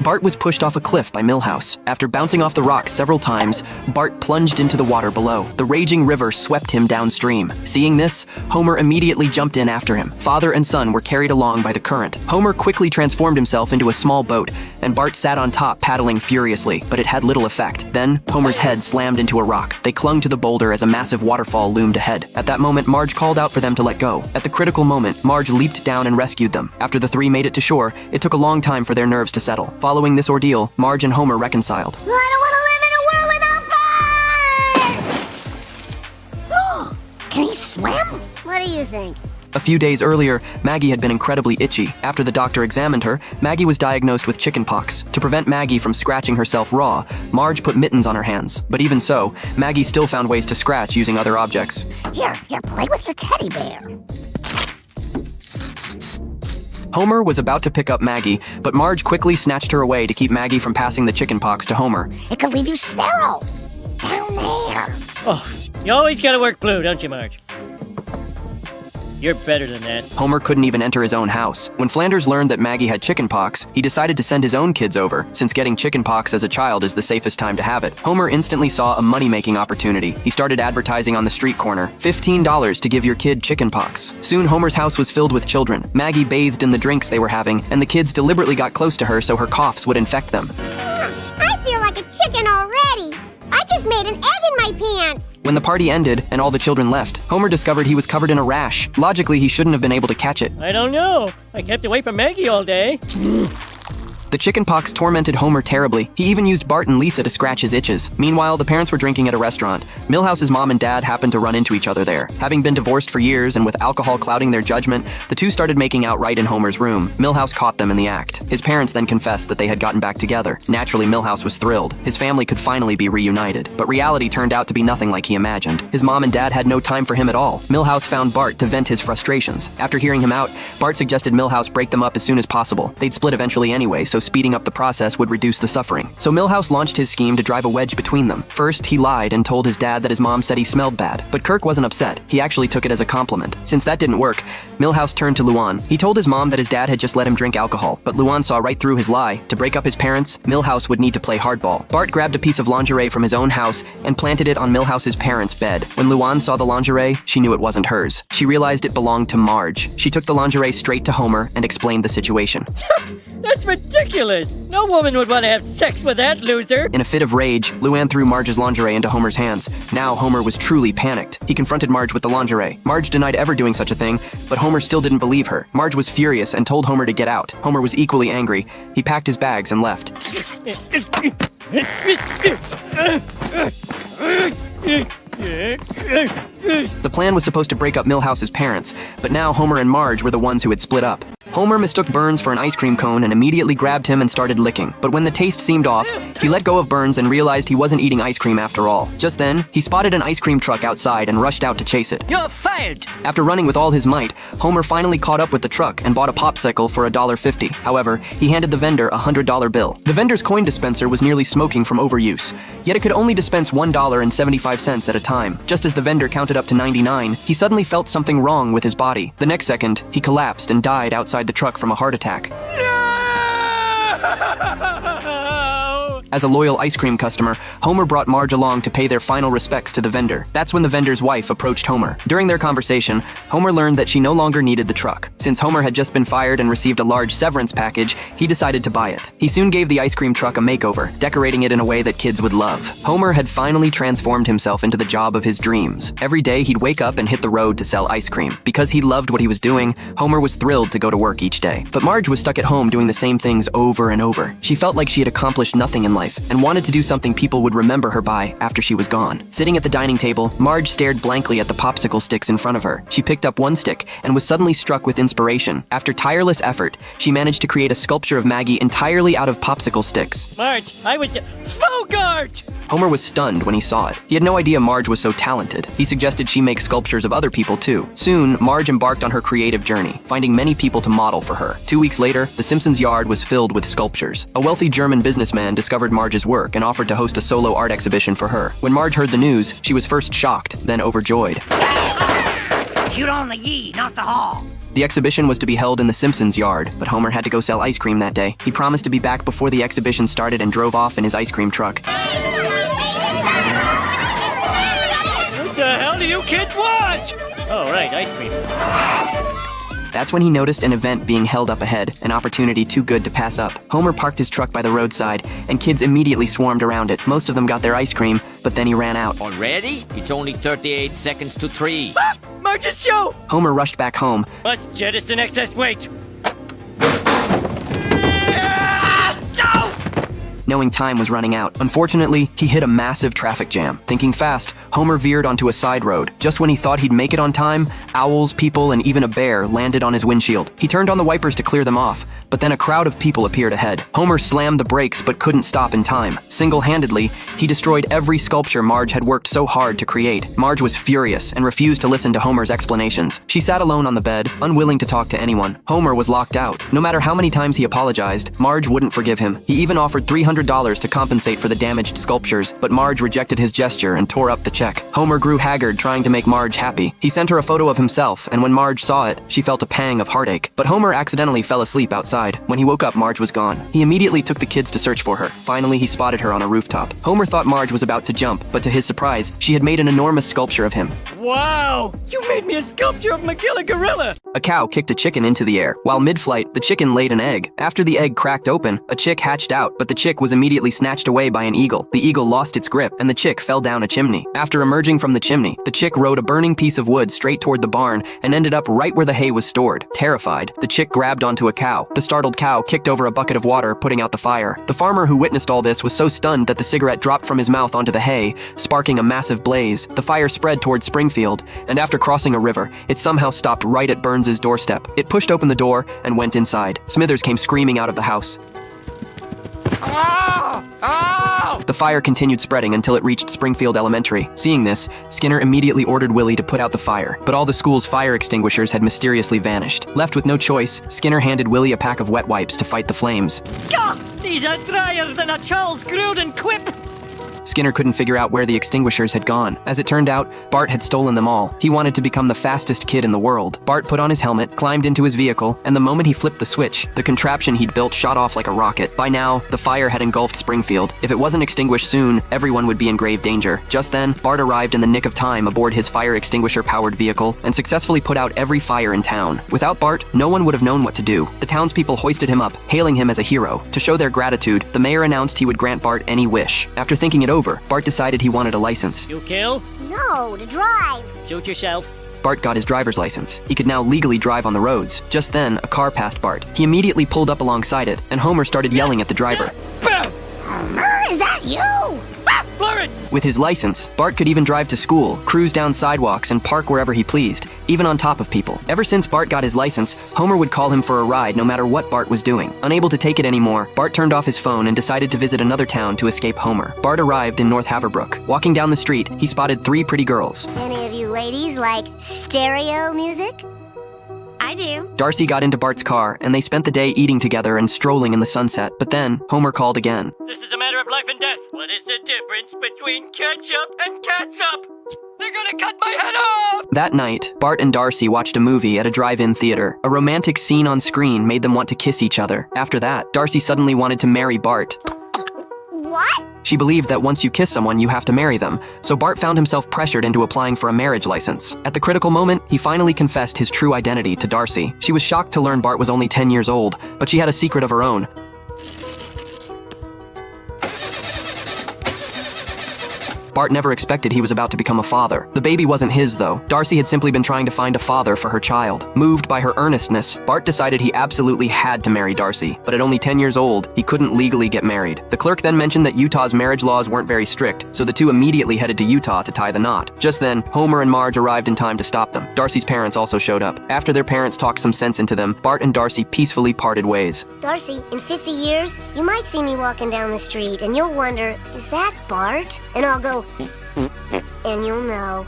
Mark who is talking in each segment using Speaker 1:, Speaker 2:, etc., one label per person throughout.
Speaker 1: Bart was pushed off a cliff by Milhouse. After bouncing off the rocks several times, Bart plunged into the water below. The raging river swept him downstream. Seeing this, Homer immediately jumped in after him. Father and son were carried along by the current. Homer quickly transformed himself into a small boat, and Bart sat on top paddling furiously, but it had little effect. Then, Homer's head slammed into a rock. They clung to the boulder as a massive waterfall loomed ahead. At that moment, Marge called out for them to let go. At the critical moment, Marge leaped down and rescued them. After the three made it to shore, it took a long time for their nerves to settle. Following this ordeal, Marge and Homer reconciled.
Speaker 2: I don't want to live in a world without fire! Can he swim? What do you think?
Speaker 1: A few days earlier, Maggie had been incredibly itchy. After the doctor examined her, Maggie was diagnosed with chickenpox. To prevent Maggie from scratching herself raw, Marge put mittens on her hands. But even so, Maggie still found ways to scratch using other objects.
Speaker 2: Here, play with your teddy bear.
Speaker 1: Homer was about to pick up Maggie, but Marge quickly snatched her away to keep Maggie from passing the chickenpox to Homer.
Speaker 2: It could leave you sterile. Down there.
Speaker 3: Oh, you always gotta work blue, don't you, Marge? You're better than that.
Speaker 1: Homer couldn't even enter his own house. When Flanders learned that Maggie had chickenpox, he decided to send his own kids over, since getting chickenpox as a child is the safest time to have it. Homer instantly saw a money-making opportunity. He started advertising on the street corner, $15 to give your kid chickenpox. Soon Homer's house was filled with children. Maggie bathed in the drinks they were having, and the kids deliberately got close to her so her coughs would infect them.
Speaker 2: I feel like a chicken already. I just made an egg in my pants.
Speaker 1: When the party ended and all the children left, Homer discovered he was covered in a rash. Logically, he shouldn't have been able to catch it.
Speaker 3: I don't know. I kept away from Maggie all day.
Speaker 1: The chickenpox tormented Homer terribly. He even used Bart and Lisa to scratch his itches. Meanwhile, the parents were drinking at a restaurant. Milhouse's mom and dad happened to run into each other there. Having been divorced for years and with alcohol clouding their judgment, the two started making out right in Homer's room. Milhouse caught them in the act. His parents then confessed that they had gotten back together. Naturally, Milhouse was thrilled. His family could finally be reunited. But reality turned out to be nothing like he imagined. His mom and dad had no time for him at all. Milhouse found Bart to vent his frustrations. After hearing him out, Bart suggested Milhouse break them up as soon as possible. They'd split eventually anyway, so speeding up the process would reduce the suffering. So Milhouse launched his scheme to drive a wedge between them. First, he lied and told his dad that his mom said he smelled bad. But Kirk wasn't upset. He actually took it as a compliment. Since that didn't work, Milhouse turned to Luan. He told his mom that his dad had just let him drink alcohol, but Luan saw right through his lie. To break up his parents, Milhouse would need to play hardball. Bart grabbed a piece of lingerie from his own house and planted it on Milhouse's parents' bed. When Luan saw the lingerie, she knew it wasn't hers. She realized it belonged to Marge. She took the lingerie straight to Homer and explained the situation.
Speaker 3: That's ridiculous. No woman would want to have sex with that loser.
Speaker 1: In a fit of rage, Luann threw Marge's lingerie into Homer's hands. Now Homer was truly panicked. He confronted Marge with the lingerie. Marge denied ever doing such a thing, but Homer still didn't believe her. Marge was furious and told Homer to get out. Homer was equally angry. He packed his bags and left. The plan was supposed to break up Milhouse's parents, but now Homer and Marge were the ones who had split up. Homer mistook Burns for an ice cream cone and immediately grabbed him and started licking. But when the taste seemed off, he let go of Burns and realized he wasn't eating ice cream after all. Just then, he spotted an ice cream truck outside and rushed out to chase it.
Speaker 3: You're fired.
Speaker 1: After running with all his might, Homer finally caught up with the truck and bought a popsicle for $1.50. However, he handed the vendor a $100 bill. The vendor's coin dispenser was nearly smoking from overuse, yet it could only dispense $1.75 at a time. Just as the vendor counted up to 99, he suddenly felt something wrong with his body. The next second, he collapsed and died outside the truck from a heart attack. As a loyal ice cream customer, Homer brought Marge along to pay their final respects to the vendor. That's when the vendor's wife approached Homer. During their conversation, Homer learned that she no longer needed the truck. Since Homer had just been fired and received a large severance package, he decided to buy it. He soon gave the ice cream truck a makeover, decorating it in a way that kids would love. Homer had finally transformed himself into the job of his dreams. Every day, he'd wake up and hit the road to sell ice cream. Because he loved what he was doing, Homer was thrilled to go to work each day. But Marge was stuck at home doing the same things over and over. She felt like she had accomplished nothing in life and wanted to do something people would remember her by after she was gone. Sitting at the dining table, Marge stared blankly at the popsicle sticks in front of her. She picked up one stick and was suddenly struck with inspiration. After tireless effort, she managed to create a sculpture of Maggie entirely out of popsicle sticks.
Speaker 3: Marge, I was... Fogart!
Speaker 1: Homer was stunned when he saw it. He had no idea Marge was so talented. He suggested she make sculptures of other people too. Soon, Marge embarked on her creative journey, finding many people to model for her. 2 weeks later, the Simpsons' yard was filled with sculptures. A wealthy German businessman discovered Marge's work and offered to host a solo art exhibition for her. When Marge heard the news, she was first shocked, then overjoyed.
Speaker 4: Shoot on the ye, not the haw.
Speaker 1: The exhibition was to be held in the Simpsons yard, but Homer had to go sell ice cream that day. He promised to be back before the exhibition started and drove off in his ice cream truck.
Speaker 3: What the hell do you kids watch? Oh, right, ice cream.
Speaker 1: That's when he noticed an event being held up ahead, an opportunity too good to pass up. Homer parked his truck by the roadside, and kids immediately swarmed around it. Most of them got their ice cream, but then he ran out.
Speaker 4: Already? It's only 38 seconds to 3.
Speaker 3: Ah! Marge's show!
Speaker 1: Homer rushed back home.
Speaker 3: Must jettison excess weight. Ah! No!
Speaker 1: Knowing time was running out. Unfortunately, he hit a massive traffic jam. Thinking fast, Homer veered onto a side road. Just when he thought he'd make it on time, owls, people, and even a bear landed on his windshield. He turned on the wipers to clear them off, but then a crowd of people appeared ahead. Homer slammed the brakes but couldn't stop in time. Single-handedly, he destroyed every sculpture Marge had worked so hard to create. Marge was furious and refused to listen to Homer's explanations. She sat alone on the bed, unwilling to talk to anyone. Homer was locked out. No matter how many times he apologized, Marge wouldn't forgive him. He even offered $300 to compensate for the damaged sculptures, but Marge rejected his gesture and tore up the check. Homer grew haggard trying to make Marge happy. He sent her a photo of himself, and when Marge saw it, she felt a pang of heartache. But Homer accidentally fell asleep outside. When he woke up, Marge was gone. He immediately took the kids to search for her. Finally, he spotted her on a rooftop. Homer thought Marge was about to jump, but to his surprise, she had made an enormous sculpture of him.
Speaker 3: Wow! You made me a sculpture of Magilla Gorilla!
Speaker 1: A cow kicked a chicken into the air. While mid-flight, the chicken laid an egg. After the egg cracked open, a chick hatched out, but the chick was immediately snatched away by an eagle. The eagle lost its grip, and the chick fell down a chimney. After emerging from the chimney, the chick rode a burning piece of wood straight toward the barn and ended up right where the hay was stored. Terrified, the chick grabbed onto a cow. The startled cow kicked over a bucket of water, putting out the fire. The farmer who witnessed all this was so stunned that the cigarette dropped from his mouth onto the hay, sparking a massive blaze. The fire spread toward Springfield, and after crossing a river, it somehow stopped right at Burns's doorstep. It pushed open the door and went inside. Smithers came screaming out of the house. The fire continued spreading until it reached Springfield Elementary. Seeing this, Skinner immediately ordered Willie to put out the fire, but all the school's fire extinguishers had mysteriously vanished. Left with no choice, Skinner handed Willie a pack of wet wipes to fight the flames.
Speaker 3: Gah! These are drier than a Charles Grodin quip!
Speaker 1: Skinner couldn't figure out where the extinguishers had gone. As it turned out, Bart had stolen them all. He wanted to become the fastest kid in the world. Bart put on his helmet, climbed into his vehicle, and the moment he flipped the switch, the contraption he'd built shot off like a rocket. By now, the fire had engulfed Springfield. If it wasn't extinguished soon, everyone would be in grave danger. Just then, Bart arrived in the nick of time aboard his fire extinguisher-powered vehicle and successfully put out every fire in town. Without Bart, no one would have known what to do. The townspeople hoisted him up, hailing him as a hero. To show their gratitude, the mayor announced he would grant Bart any wish. After thinking it over, Bart decided he wanted a license.
Speaker 3: You kill?
Speaker 2: No, to drive.
Speaker 3: Shoot yourself.
Speaker 1: Bart got his driver's license. He could now legally drive on the roads. Just then, a car passed Bart. He immediately pulled up alongside it, and Homer started yelling at the driver.
Speaker 3: Bam!
Speaker 2: Homer, is that you?
Speaker 3: Ah, Florid!
Speaker 1: With his license, Bart could even drive to school, cruise down sidewalks, and park wherever he pleased, even on top of people. Ever since Bart got his license, Homer would call him for a ride no matter what Bart was doing. Unable to take it anymore, Bart turned off his phone and decided to visit another town to escape Homer. Bart arrived in North Haverbrook. Walking down the street, he spotted 3 pretty girls.
Speaker 2: Any of you ladies like stereo music? I do.
Speaker 1: Darcy got into Bart's car, and they spent the day eating together and strolling in the sunset. But then, Homer called again.
Speaker 3: This is a matter of life and death. What is the difference between ketchup and catsup? They're gonna cut my head off!
Speaker 1: That night, Bart and Darcy watched a movie at a drive-in theater. A romantic scene on screen made them want to kiss each other. After that, Darcy suddenly wanted to marry Bart.
Speaker 2: What?
Speaker 1: She believed that once you kiss someone, you have to marry them, so Bart found himself pressured into applying for a marriage license. At the critical moment, he finally confessed his true identity to Darcy. She was shocked to learn Bart was only 10 years old, but she had a secret of her own. Bart never expected he was about to become a father. The baby wasn't his, though. Darcy had simply been trying to find a father for her child. Moved by her earnestness, Bart decided he absolutely had to marry Darcy. But at only 10 years old, he couldn't legally get married. The clerk then mentioned that Utah's marriage laws weren't very strict, so the two immediately headed to Utah to tie the knot. Just then, Homer and Marge arrived in time to stop them. Darcy's parents also showed up. After their parents talked some sense into them, Bart and Darcy peacefully parted ways.
Speaker 2: Darcy, in 50 years, you might see me walking down the street and you'll wonder, is that Bart? And I'll go, and you'll know.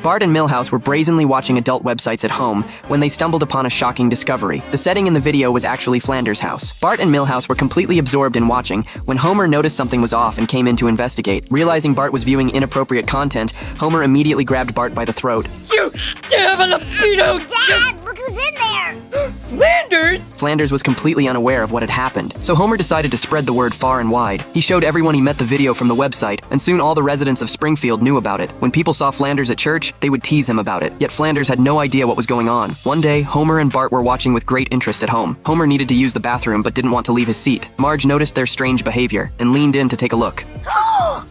Speaker 1: Bart and Milhouse were brazenly watching adult websites at home when they stumbled upon a shocking discovery. The setting in the video was actually Flanders' house. Bart and Milhouse were completely absorbed in watching when Homer noticed something was off and came in to investigate. Realizing Bart was viewing inappropriate content, Homer immediately grabbed Bart by the throat.
Speaker 3: You diabolico!
Speaker 2: Dad, look who's in there!
Speaker 3: Flanders!
Speaker 1: Flanders was completely unaware of what had happened, so Homer decided to spread the word far and wide. He showed everyone he met the video from the website, and soon all the residents of Springfield knew about it. When people saw Flanders at church, they would tease him about it. Yet Flanders had no idea what was going on. One day, Homer and Bart were watching with great interest at home. Homer needed to use the bathroom but didn't want to leave his seat. Marge noticed their strange behavior and leaned in to take a look.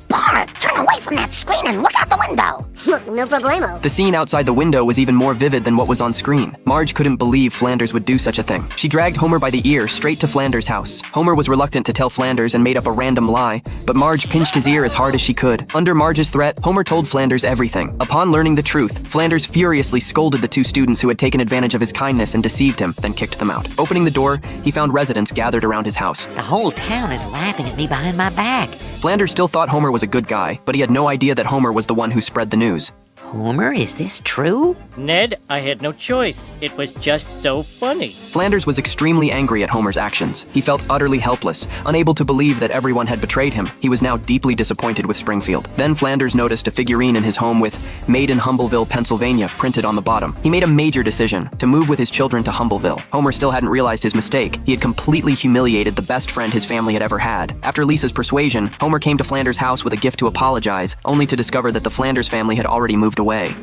Speaker 2: Bart, turn away from that screen and look out the window. No problemo.
Speaker 1: The scene outside the window was even more vivid than what was on screen. Marge couldn't believe Flanders would do such a thing. She dragged Homer by the ear straight to Flanders' house. Homer was reluctant to tell Flanders and made up a random lie, but Marge pinched his ear as hard as she could. Under Marge's threat, Homer told Flanders everything. Upon learning the truth, Flanders furiously scolded the two students who had taken advantage of his kindness and deceived him, then kicked them out. Opening the door, he found residents gathered around his house.
Speaker 5: The whole town is laughing at me behind my back.
Speaker 1: Flanders still thought Homer was a good guy, but he had no idea that Homer was the one who spread the news.
Speaker 5: Homer, is this true?
Speaker 3: Ned, I had no choice. It was just so funny.
Speaker 1: Flanders was extremely angry at Homer's actions. He felt utterly helpless, unable to believe that everyone had betrayed him. He was now deeply disappointed with Springfield. Then Flanders noticed a figurine in his home with "Made in Humbleville, Pennsylvania" printed on the bottom. He made a major decision to move with his children to Humbleville. Homer still hadn't realized his mistake. He had completely humiliated the best friend his family had ever had. After Lisa's persuasion, Homer came to Flanders' house with a gift to apologize, only to discover that the Flanders family had already moved away.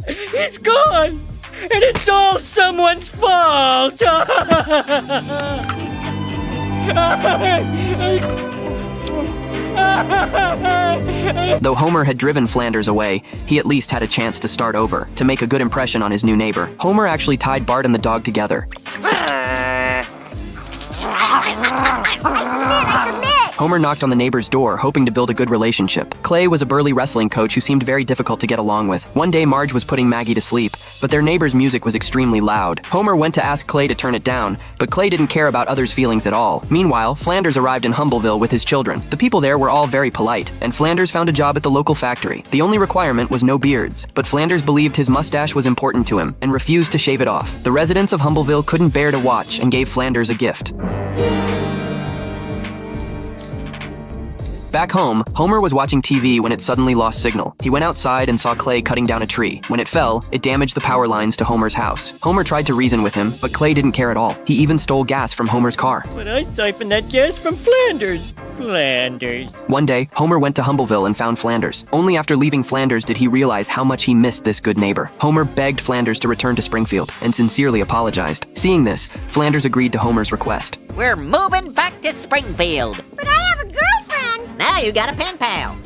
Speaker 3: He's gone! And it's all someone's fault!
Speaker 1: Though Homer had driven Flanders away, he at least had a chance to start over, to make a good impression on his new neighbor. Homer actually tied Bart and the dog together.
Speaker 2: I submit!
Speaker 1: Homer knocked on the neighbor's door, hoping to build a good relationship. Clay was a burly wrestling coach who seemed very difficult to get along with. One day, Marge was putting Maggie to sleep, but their neighbor's music was extremely loud. Homer went to ask Clay to turn it down, but Clay didn't care about others' feelings at all. Meanwhile, Flanders arrived in Humbleville with his children. The people there were all very polite, and Flanders found a job at the local factory. The only requirement was no beards, but Flanders believed his mustache was important to him and refused to shave it off. The residents of Humbleville couldn't bear to watch and gave Flanders a gift. Back home, Homer was watching TV when it suddenly lost signal. He went outside and saw Clay cutting down a tree. When it fell, it damaged the power lines to Homer's house. Homer tried to reason with him, but Clay didn't care at all. He even stole gas from Homer's car.
Speaker 3: But I siphoned that gas from Flanders. Flanders.
Speaker 1: One day, Homer went to Humbleville and found Flanders. Only after leaving Flanders did he realize how much he missed this good neighbor. Homer begged Flanders to return to Springfield and sincerely apologized. Seeing this, Flanders agreed to Homer's request.
Speaker 5: We're moving back to Springfield.
Speaker 2: But I have a girlfriend!
Speaker 5: Now you got a pen pal.